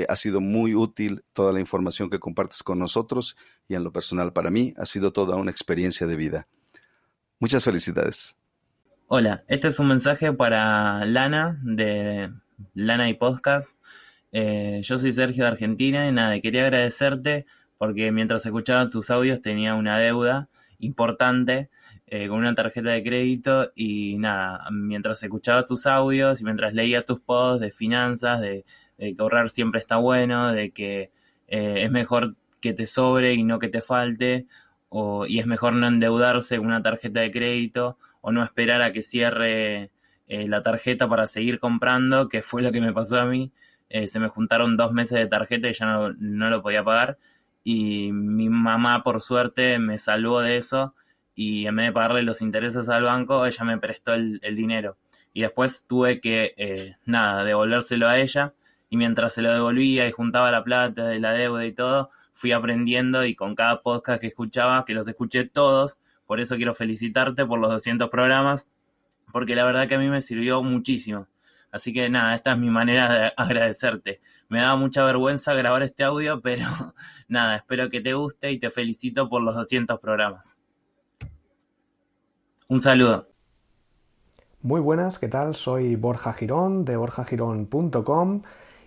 Ha sido muy útil toda la información que compartes con nosotros y en lo personal para mí ha sido toda una experiencia de vida. Muchas felicidades. Hola, este es un mensaje para Lana de Lana y Podcast. Yo soy Sergio de Argentina y nada, quería agradecerte porque mientras escuchaba tus audios tenía una deuda importante con una tarjeta de crédito y nada, mientras escuchaba tus audios y mientras leía tus posts de finanzas, de que ahorrar siempre está bueno, de que es mejor que te sobre y no que te falte, y es mejor no endeudarse con una tarjeta de crédito o no esperar a que cierre la tarjeta para seguir comprando, que fue lo que me pasó a mí. Se me juntaron 2 meses de tarjeta y ya no lo podía pagar. Y mi mamá, por suerte, me salvó de eso. Y en vez de pagarle los intereses al banco, ella me prestó el dinero. Y después tuve que, devolvérselo a ella. Y mientras se lo devolvía y juntaba la plata de la deuda y todo, fui aprendiendo y con cada podcast que escuchaba, que los escuché todos, por eso quiero felicitarte por los 200 programas, porque la verdad que a mí me sirvió muchísimo. Así que nada, esta es mi manera de agradecerte. Me daba mucha vergüenza grabar este audio, pero nada, espero que te guste y te felicito por los 200 programas. Un saludo. Muy buenas, ¿qué tal? Soy Borja Girón de borjagirón.com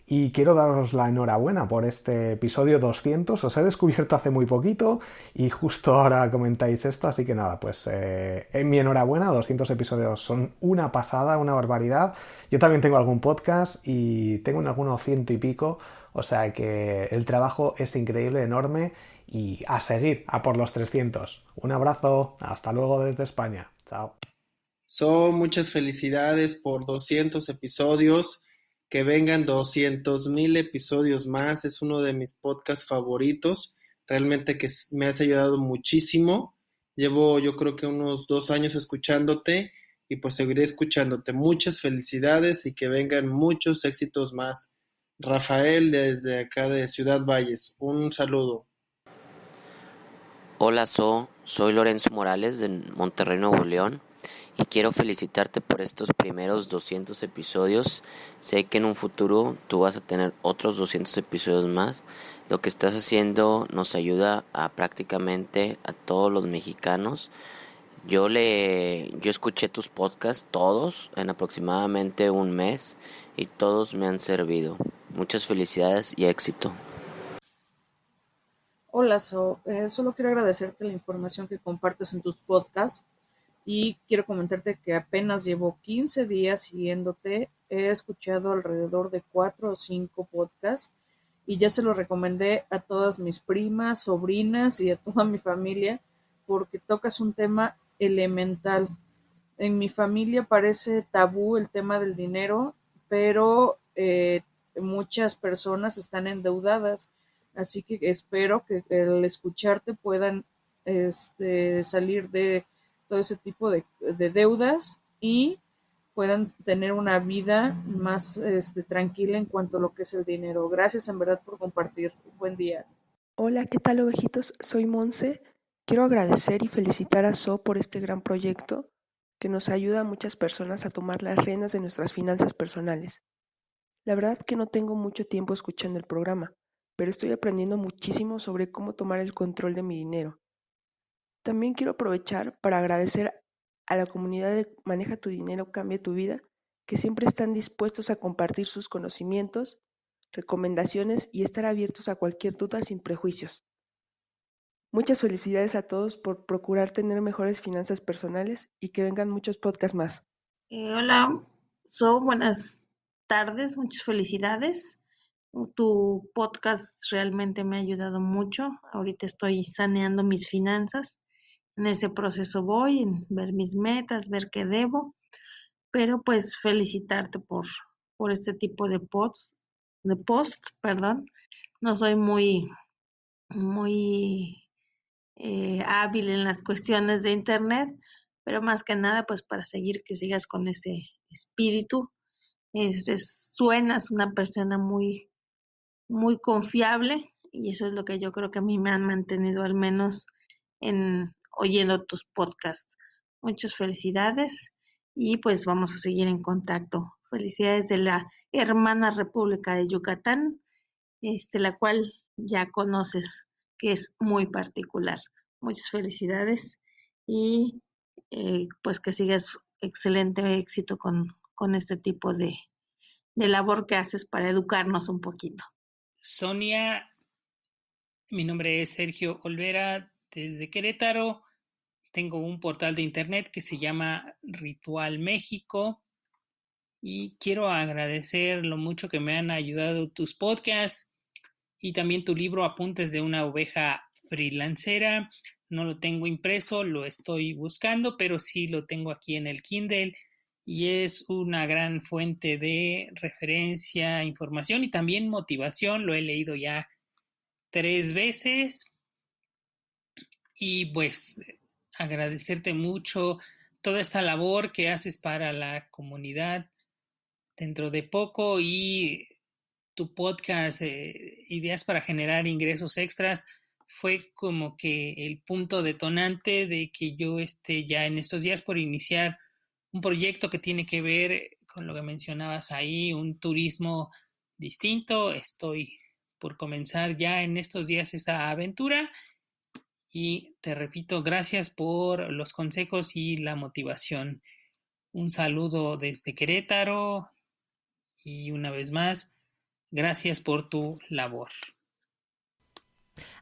y quiero daros la enhorabuena por este episodio 200. Os he descubierto hace muy poquito y justo ahora comentáis esto, así que nada, pues en mi enhorabuena, 200 episodios son una pasada, una barbaridad. Yo también tengo algún podcast y tengo en algunos 100 y pico, o sea que el trabajo es increíble, enorme y a seguir, a por los 300. Un abrazo, hasta luego desde España. Chao. Muchas felicidades por 200 episodios. Que vengan 200,000 episodios más. Es uno de mis podcasts favoritos. Realmente que me has ayudado muchísimo. Llevo yo creo que unos 2 años escuchándote y pues seguiré escuchándote. Muchas felicidades y que vengan muchos éxitos más. Rafael desde acá de Ciudad Valles. Un saludo. Hola, soy Lorenzo Morales de Monterrey, Nuevo León. Y quiero felicitarte por estos primeros 200 episodios. Sé que en un futuro tú vas a tener otros 200 episodios más. Lo que estás haciendo nos ayuda a prácticamente a todos los mexicanos. Yo escuché tus podcasts todos en aproximadamente un mes y todos me han servido. Muchas felicidades y éxito. Hola, solo quiero agradecerte la información que compartes en tus podcasts. Y quiero comentarte que apenas llevo 15 días siguiéndote. He escuchado alrededor de 4 o 5 podcasts y ya se los recomendé a todas mis primas, sobrinas y a toda mi familia porque tocas un tema elemental. En mi familia parece tabú el tema del dinero, pero muchas personas están endeudadas. Así que espero que al escucharte puedan salir de todo ese tipo de deudas y puedan tener una vida más tranquila en cuanto a lo que es el dinero. Gracias en verdad por compartir. Buen día. Hola, ¿qué tal, ovejitos? Soy Monse. Quiero agradecer y felicitar a So por este gran proyecto que nos ayuda a muchas personas a tomar las riendas de nuestras finanzas personales. La verdad que no tengo mucho tiempo escuchando el programa, pero estoy aprendiendo muchísimo sobre cómo tomar el control de mi dinero. También quiero aprovechar para agradecer a la comunidad de Maneja tu Dinero, Cambia tu Vida, que siempre están dispuestos a compartir sus conocimientos, recomendaciones y estar abiertos a cualquier duda sin prejuicios. Muchas felicidades a todos por procurar tener mejores finanzas personales y que vengan muchos podcasts más. Hola, buenas tardes, muchas felicidades. Tu podcast realmente me ha ayudado mucho. Ahorita estoy saneando mis finanzas. En ese proceso voy, en ver mis metas, ver qué debo, pero pues felicitarte por este tipo de posts, No soy muy hábil en las cuestiones de internet, pero más que nada pues para seguir que sigas con ese espíritu. Suenas una persona muy, muy confiable y eso es lo que yo creo que a mí me han mantenido al menos oyendo tus podcasts. Muchas felicidades y pues vamos a seguir en contacto. Felicidades de la hermana República de Yucatán la cual ya conoces, que es muy particular. Muchas felicidades y pues que sigas excelente éxito con este tipo de labor que haces para educarnos un poquito. Sonia, mi nombre es Sergio Olvera desde Querétaro. Tengo un portal de internet que se llama Ritual México y quiero agradecer lo mucho que me han ayudado tus podcasts y también tu libro Apuntes de una oveja freelancera. No lo tengo impreso, lo estoy buscando, pero sí lo tengo aquí en el Kindle y es una gran fuente de referencia, información y también motivación. Lo he leído ya 3 veces y pues agradecerte mucho toda esta labor que haces para la comunidad dentro de poco y tu podcast Ideas para generar ingresos extras fue como que el punto detonante de que yo esté ya en estos días por iniciar un proyecto que tiene que ver con lo que mencionabas ahí, un turismo distinto. Estoy por comenzar ya en estos días esa aventura y te repito, gracias por los consejos y la motivación. Un saludo desde Querétaro y una vez más, gracias por tu labor.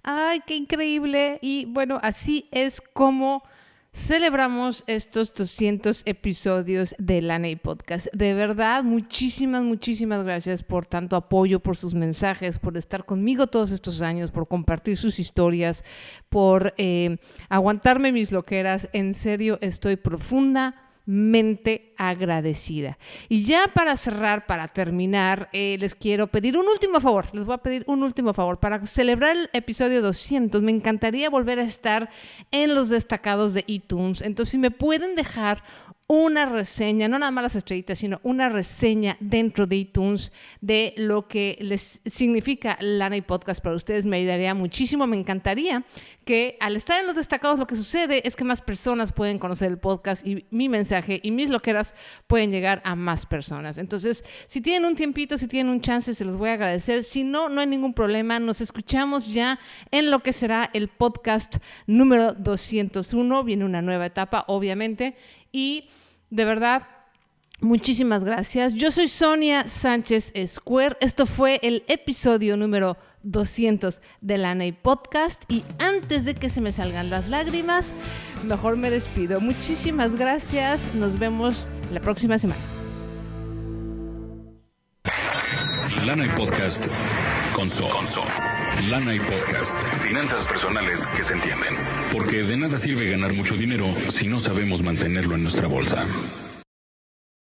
¡Ay, qué increíble! Y bueno, así es como celebramos estos 200 episodios de Lana Podcast. De verdad, muchísimas gracias por tanto apoyo, por sus mensajes, por estar conmigo todos estos años, por compartir sus historias, por aguantarme mis loqueras. En serio, estoy profundamente agradecida. Y ya para cerrar, para terminar, les quiero pedir un último favor. Les voy a pedir un último favor. Para celebrar el episodio 200, me encantaría volver a estar en los destacados de iTunes. Entonces, si me pueden dejar una reseña, no nada más las estrellitas, sino una reseña dentro de iTunes de lo que les significa Lana Podcast para ustedes, me ayudaría muchísimo. Me encantaría que al estar en los destacados lo que sucede es que más personas pueden conocer el podcast y mi mensaje y mis loqueras pueden llegar a más personas. Entonces, si tienen un tiempito, si tienen un chance, se los voy a agradecer. Si no, no hay ningún problema. Nos escuchamos ya en lo que será el podcast número 201. Viene una nueva etapa, obviamente. Y de verdad, muchísimas gracias. Yo soy Sonia Sánchez Square. Esto fue el episodio número 200 de Lana Podcast. Y antes de que se me salgan las lágrimas, mejor me despido. Muchísimas gracias. Nos vemos la próxima semana. Lana Podcast con So. Lana Podcast. Finanzas personales que se entienden. Porque de nada sirve ganar mucho dinero si no sabemos mantenerlo en nuestra bolsa.